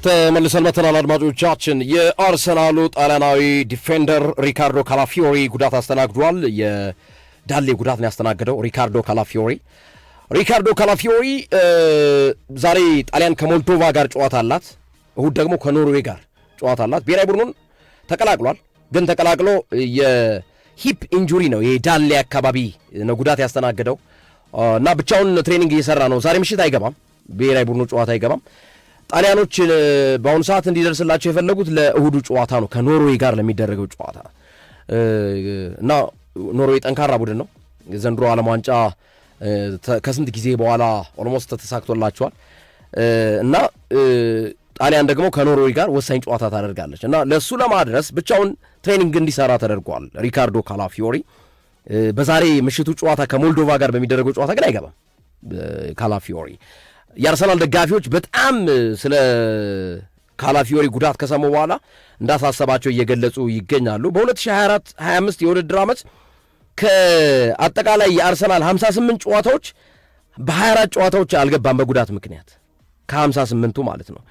ተመልሰን መተናል አድማጮቻችን። የአርሰናሉ ጣሊያናዊ ዲፌንደር ሪካርዶ ካላፊዮሪ ጉዳት አስተናግዷል። የዳሌ ጉዳት ነው ያስተናገደው ሪካርዶ ካላፊዮሪ ዛሬ ጣሊያን ከሞልዶቫ ጋር ጨዋታ አላት። እሁድ ደግሞ ከኖርዌይ ጋር ጨዋታ አላት። ብሔራዊ ቡድኑን ተቀላቅሏል። ግን ተቀላቅሎ የሂፕ ኢንጁሪ ነው የዳሌ አካባቢ ነው ጉዳት ያስተናገደው እና ብቻውን ትሬኒንግ እየሰራ ነው። ዛሬ ምሽት አይገባም፣ ብሔራዊ ቡድኑ ጨዋታ አይገባም። ጣሊያኖች በአሁኑ ሰዓት እንዲደርስላቸው የፈለጉት ለእሁዱ ጨዋታ ነው፣ ከኖርዌይ ጋር ለሚደረገው ጨዋታ እና ኖርዌይ ጠንካራ ቡድን ነው። ዘንድሮ ዓለም ዋንጫ ከስንት ጊዜ በኋላ ኦልሞስት ተሳክቶላቸዋል እና ጣሊያን ደግሞ ከኖርዌይ ጋር ወሳኝ ጨዋታ ታደርጋለች እና ለእሱ ለማድረስ ብቻውን ትሬኒንግ እንዲሰራ ተደርጓል። ሪካርዶ ካላፊዮሪ በዛሬ ምሽቱ ጨዋታ ከሞልዶቫ ጋር በሚደረገው ጨዋታ ግን አይገባም ካላፊዮሪ። የአርሰናል ደጋፊዎች በጣም ስለ ካላፊዮሪ ጉዳት ከሰሙ በኋላ እንዳሳሰባቸው እየገለጹ ይገኛሉ። በ2024-25 የውድድር ዓመት ከአጠቃላይ የአርሰናል 58 ጨዋታዎች በ24 ጨዋታዎች አልገባም በጉዳት ምክንያት፣ ከ58ቱ ማለት ነው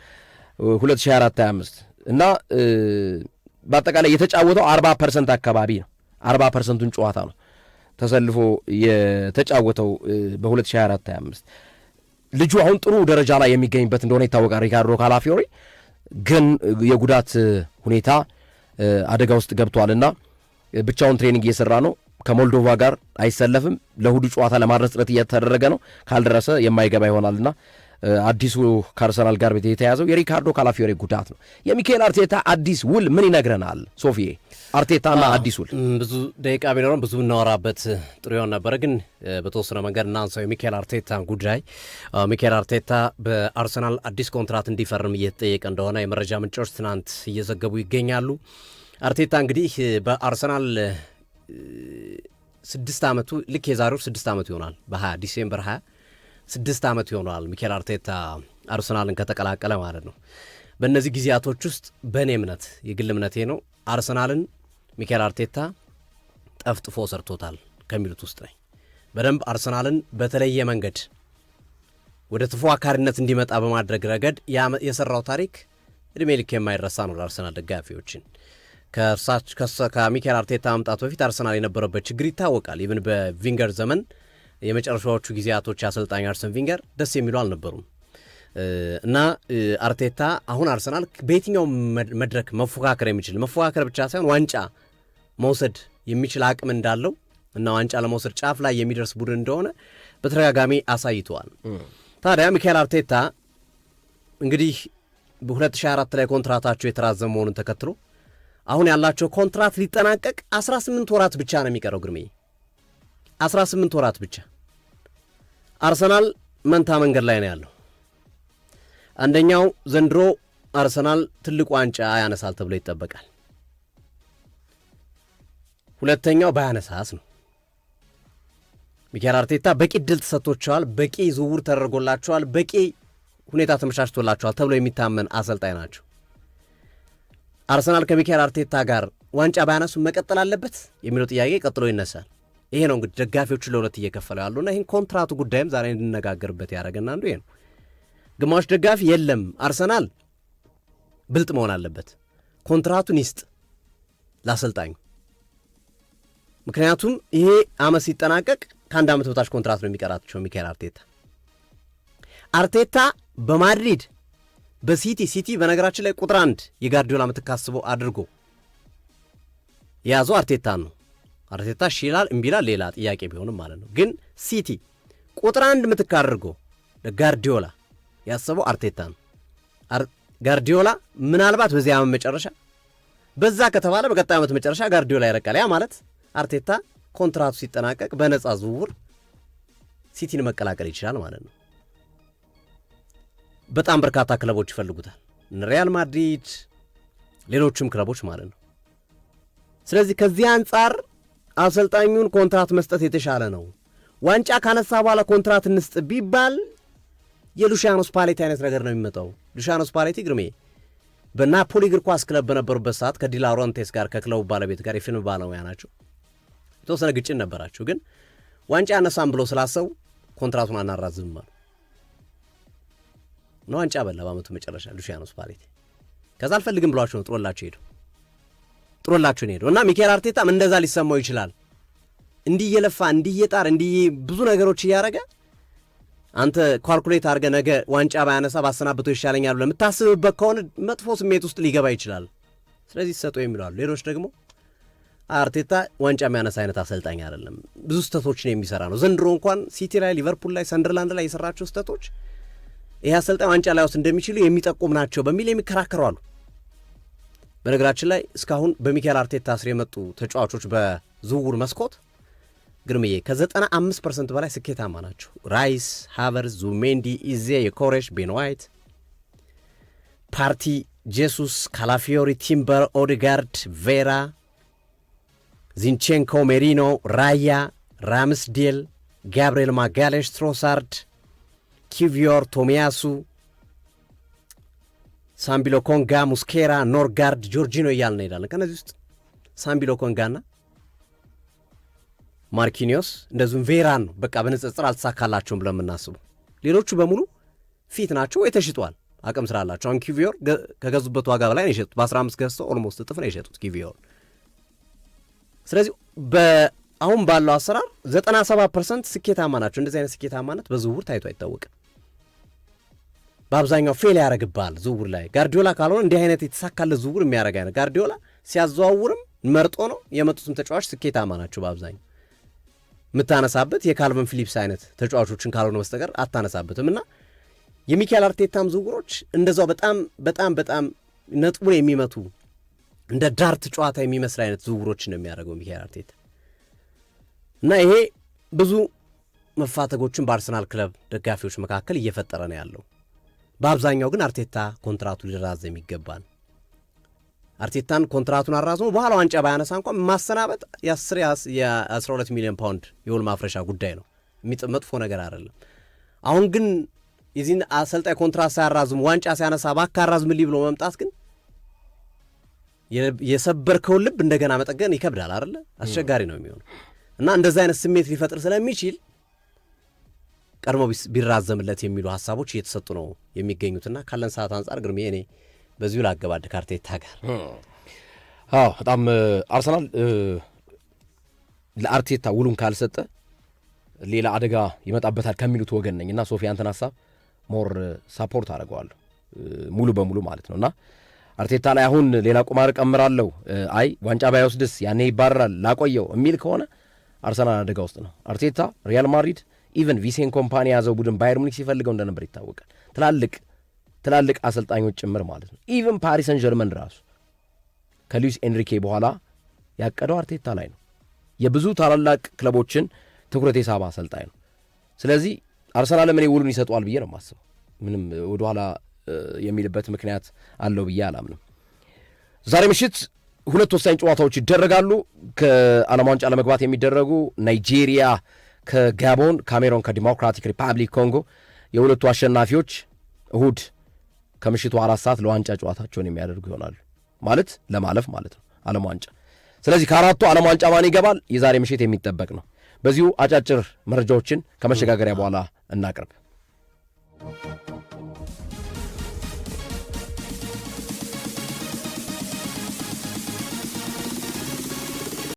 2024-25 እና በአጠቃላይ የተጫወተው 40% አካባቢ ነው። 40%ቱን ጨዋታ ነው ተሰልፎ የተጫወተው በ2024-25። ልጁ አሁን ጥሩ ደረጃ ላይ የሚገኝበት እንደሆነ ይታወቃል። ሪካርዶ ካላፊዮሪ ግን የጉዳት ሁኔታ አደጋ ውስጥ ገብቷልና ብቻውን ትሬኒንግ እየሰራ ነው። ከሞልዶቫ ጋር አይሰለፍም። ለእሁዱ ጨዋታ ለማድረስ ጥረት እየተደረገ ነው። ካልደረሰ የማይገባ ይሆናልና አዲሱ ከአርሰናል ጋር የተያዘው የሪካርዶ ካላፊዮሪ ጉዳት ነው። የሚካኤል አርቴታ አዲስ ውል ምን ይነግረናል? ሶፊዬ፣ አርቴታና አዲስ ውል ብዙ ደቂቃ ቢኖረን ብዙ እናወራበት ጥሩ ይሆን ነበረ፣ ግን በተወሰነ መንገድ እናንሳው የሚካኤል አርቴታን ጉዳይ። ሚካኤል አርቴታ በአርሰናል አዲስ ኮንትራት እንዲፈርም እየተጠየቀ እንደሆነ የመረጃ ምንጮች ትናንት እየዘገቡ ይገኛሉ። አርቴታ እንግዲህ በአርሰናል 6 ዓመቱ ልክ የዛሬው 6 ዓመቱ ይሆናል። ዲሴምበር 6 ዓመት ይሆናል ሚካኤል አርቴታ አርሰናልን ከተቀላቀለ ማለት ነው። በእነዚህ ጊዜያቶች ውስጥ በእኔ እምነት የግል እምነቴ ነው አርሰናልን ሚካኤል አርቴታ ጠፍጥፎ ሰርቶታል ከሚሉት ውስጥ ነኝ። በደንብ አርሰናልን በተለየ መንገድ ወደ ተፎካካሪነት እንዲመጣ በማድረግ ረገድ የሰራው ታሪክ እድሜ ልክ የማይረሳ ነው ለአርሰናል ደጋፊዎችን። ከሚካኤል አርቴታ መምጣት በፊት አርሰናል የነበረበት ችግር ይታወቃል። ኢቭን በቪንገር ዘመን የመጨረሻዎቹ ጊዜያቶች አሰልጣኝ አርሰን ቪንገር ደስ የሚሉ አልነበሩም እና አርቴታ አሁን አርሰናል በየትኛው መድረክ መፎካከር የሚችል መፎካከር ብቻ ሳይሆን ዋንጫ መውሰድ የሚችል አቅም እንዳለው እና ዋንጫ ለመውሰድ ጫፍ ላይ የሚደርስ ቡድን እንደሆነ በተደጋጋሚ አሳይተዋል። ታዲያ ሚካኤል አርቴታ እንግዲህ በ2024 ላይ ኮንትራታቸው የተራዘመ መሆኑን ተከትሎ አሁን ያላቸው ኮንትራት ሊጠናቀቅ 18 ወራት ብቻ ነው የሚቀረው። ግርሜ 18 ወራት ብቻ። አርሰናል መንታ መንገድ ላይ ነው ያለው። አንደኛው ዘንድሮ አርሰናል ትልቅ ዋንጫ ያነሳል ተብሎ ይጠበቃል። ሁለተኛው ባያነሳስ ነው። ሚካኤል አርቴታ በቂ ድል ተሰጥቶቸዋል፣ በቂ ዝውውር ተደርጎላቸዋል፣ በቂ ሁኔታ ተመቻችቶላቸዋል ተብሎ የሚታመን አሰልጣኝ ናቸው። አርሰናል ከሚካኤል አርቴታ ጋር ዋንጫ ባያነሱ መቀጠል አለበት የሚለው ጥያቄ ቀጥሎ ይነሳል። ይሄ ነው እንግዲህ ደጋፊዎቹ ለሁለት እየከፈለው ያሉና ይህን ኮንትራቱ ጉዳይም ዛሬ እንድነጋገርበት ያደረገና አንዱ ይሄ ነው። ግማሽ ደጋፊ የለም አርሰናል ብልጥ መሆን አለበት፣ ኮንትራቱን ይስጥ ለአሰልጣኙ። ምክንያቱም ይሄ ዓመት ሲጠናቀቅ ከአንድ ዓመት በታች ኮንትራት ነው የሚቀራቸው ሚካኤል አርቴታ በማድሪድ በሲቲ በነገራችን ላይ ቁጥር 1 የጋርዲዮላ ምትካስበው አድርጎ የያዘው አርቴታ ነው። አርቴታ ሺላል እምቢላል ሌላ ጥያቄ ቢሆንም ማለት ነው። ግን ሲቲ ቁጥር 1 ምትክ አድርጎ ለጋርዲዮላ ያሰበው አርቴታ ነው። ጋርዲዮላ ምናልባት በዚህ ዓመት መጨረሻ በዛ ከተባለ በቀጣይ ዓመት መጨረሻ ጋርዲዮላ ይረቃል። ያ ማለት አርቴታ ኮንትራቱ ሲጠናቀቅ በነፃ ዝውውር ሲቲን መቀላቀል ይችላል ማለት ነው። በጣም በርካታ ክለቦች ይፈልጉታል፣ ሪያል ማድሪድ፣ ሌሎችም ክለቦች ማለት ነው። ስለዚህ ከዚህ አንጻር አሰልጣኙን ኮንትራት መስጠት የተሻለ ነው። ዋንጫ ካነሳ በኋላ ኮንትራት እንስጥ ቢባል የሉሺያኖ ስፓሌቲ አይነት ነገር ነው የሚመጣው። ሉሺያኖ ስፓሌቲ ግርሜ በናፖሊ እግር ኳስ ክለብ በነበሩበት ሰዓት ከዲላሮንቴስ ጋር ከክለቡ ባለቤት ጋር የፊልም ባለሙያ ናቸው። የተወሰነ ግጭት ነበራቸው፣ ግን ዋንጫ ያነሳም ብሎ ስላሰቡ ኮንትራቱን አናራዝም አሉ። ነው ዋንጫ በላ በአመቱ መጨረሻ ሉቺያኖ ስፓሌቲ። ከዛ አልፈልግም ብሏቸው ነው ጥሎላቸው ሄዱ እና ሚኬል አርቴታም እንደዛ ሊሰማው ይችላል። እንዲህ እየለፋ እንዲህ እየጣር እንዲህ ብዙ ነገሮች እያደረገ አንተ ኳልኩሌት አድርገህ ነገ ዋንጫ ባያነሳ ባሰናብቶ ይሻለኛል ብለህ የምታስብበት ከሆነ መጥፎ ስሜት ውስጥ ሊገባ ይችላል። ስለዚህ ሰጠው የሚለዋሉ። ሌሎች ደግሞ አርቴታ ዋንጫ የሚያነሳ አይነት አሰልጣኝ አይደለም፣ ብዙ ስህተቶችን የሚሰራ ነው። ዘንድሮ እንኳን ሲቲ ላይ፣ ሊቨርፑል ላይ፣ ሰንደርላንድ ላይ የሰራቸው ስህተቶች ይህ አሰልጣኝ ዋንጫ ላይ ውስጥ እንደሚችሉ የሚጠቁም ናቸው በሚል የሚከራከሩ አሉ። በነገራችን ላይ እስካሁን በሚኬል አርቴታ ስር የመጡ ተጫዋቾች በዝውውር መስኮት ግርምዬ ከ95% በላይ ስኬታማ ናቸው። ራይስ፣ ሃቨርዝ፣ ዙሜንዲ፣ ኢዜ፣ የኮሬሽ፣ ቤን ዋይት፣ ፓርቲ፣ ጄሱስ፣ ካላፊዮሪ፣ ቲምበር፣ ኦዴጋርድ፣ ቬራ፣ ዚንቼንኮ፣ ሜሪኖ፣ ራያ፣ ራምስዴል፣ ጋብርኤል ማጋሌሽ፣ ትሮሳርድ፣ ኪቪዮር፣ ቶሚያሱ፣ ሳምቢሎ ኮንጋ፣ ሙስኬራ፣ ኖርጋርድ፣ ጆርጂኖ እያልን እንሄዳለን። ከነዚህ ውስጥ ሳምቢሎ ኮንጋና ማርኪኒዮስ እንደዚሁም ቬራን ነው በቃ በንጽጽር አልተሳካላቸውም ብለን የምናስቡ። ሌሎቹ በሙሉ ፊት ናቸው ወይ ተሽጧል፣ አቅም ስላላቸው። አሁን ኪቪዮር ከገዙበት ዋጋ በላይ ነው የሸጡት። በ15 ገዝተው ኦልሞስት እጥፍ ነው የሸጡት ኪቪዮር። ስለዚህ አሁን ባለው አሰራር 97% ስኬታማ ናቸው። እንደዚህ አይነት ስኬታማነት በዝውውር ታይቶ አይታወቅም። በአብዛኛው ፌል ያደርግባል ዝውውር ላይ። ጋርዲዮላ ካልሆነ እንዲህ አይነት የተሳካለት ዝውውር የሚያደርግ አይነት ጋርዲዮላ ሲያዘዋውርም መርጦ ነው። የመጡትም ተጫዋች ስኬታማ ናቸው በአብዛኛው። የምታነሳበት የካልቨን ፊሊፕስ አይነት ተጫዋቾችን ካልሆነ በስተቀር አታነሳበትም። እና የሚኬል አርቴታም ዝውውሮች እንደዛው በጣም በጣም በጣም ነጥቡን የሚመቱ እንደ ዳርት ጨዋታ የሚመስል አይነት ዝውውሮችን ነው የሚያደርገው ሚኬል አርቴታ። እና ይሄ ብዙ መፋተጎችን በአርሰናል ክለብ ደጋፊዎች መካከል እየፈጠረ ነው ያለው። በአብዛኛው ግን አርቴታ ኮንትራቱ ሊራዘም ይገባል። አርቴታን ኮንትራቱን አራዝሞ በኋላ ዋንጫ ባያነሳ እንኳን ማሰናበጥ የ12 ሚሊዮን ፓውንድ የውል ማፍረሻ ጉዳይ ነው። መጥፎ ነገር አይደለም። አሁን ግን የዚህን አሰልጣኝ ኮንትራት ሳያራዝሙ ዋንጫ ሲያነሳ እባክህ አራዝምልኝ ብሎ መምጣት ግን የሰበርከውን ልብ እንደገና መጠገን ይከብዳል አይደለ? አስቸጋሪ ነው የሚሆነው እና እንደዚህ አይነት ስሜት ሊፈጥር ስለሚችል ቀድሞ ቢራዘምለት የሚሉ ሀሳቦች እየተሰጡ ነው የሚገኙትና ካለን ሰዓት አንጻር ግርሜ እኔ በዚሁ ላገባድ ከአርቴታ ጋር በጣም አርሰናል ለአርቴታ ውሉን ካልሰጠ ሌላ አደጋ ይመጣበታል ከሚሉት ወገን ነኝ እና ሶፊ አንተን ሀሳብ ሞር ሳፖርት አደርገዋለሁ ሙሉ በሙሉ ማለት ነውና አርቴታ ላይ አሁን ሌላ ቁማር ቀምራለሁ አይ ዋንጫ ባይወስድስ ያኔ ይባረራል ላቆየው የሚል ከሆነ አርሰናል አደጋ ውስጥ ነው። አርቴታ ሪያል ማድሪድ ኢቨን ቪሴን ኮምፓኒ ያዘው ቡድን ባየር ሙኒክ ሲፈልገው እንደነበር ይታወቃል። ትላልቅ አሰልጣኞች ጭምር ማለት ነው። ኢቨን ፓሪስ ሰን ጀርመን ራሱ ከሉዊስ ኤንሪኬ በኋላ ያቀደው አርቴታ ላይ ነው። የብዙ ታላላቅ ክለቦችን ትኩረት የሳባ አሰልጣኝ ነው። ስለዚህ አርሰናል ለምን ውሉን ይሰጠዋል ብዬ ነው የማስበው። ምንም ወደኋላ የሚልበት ምክንያት አለው ብዬ አላምንም። ዛሬ ምሽት ሁለት ወሳኝ ጨዋታዎች ይደረጋሉ። ከዓለም ዋንጫ ለመግባት የሚደረጉ ናይጄሪያ ከጋቦን፣ ካሜሮን ከዲሞክራቲክ ሪፐብሊክ ኮንጎ የሁለቱ አሸናፊዎች እሁድ ከምሽቱ 4 ሰዓት ለዋንጫ ጨዋታቸውን የሚያደርጉ ይሆናሉ። ማለት ለማለፍ ማለት ነው ዓለም ዋንጫ። ስለዚህ ከአራቱ ዓለም ዋንጫ ማን ይገባል የዛሬ ምሽት የሚጠበቅ ነው። በዚሁ አጫጭር መረጃዎችን ከመሸጋገሪያ በኋላ እናቅርብ።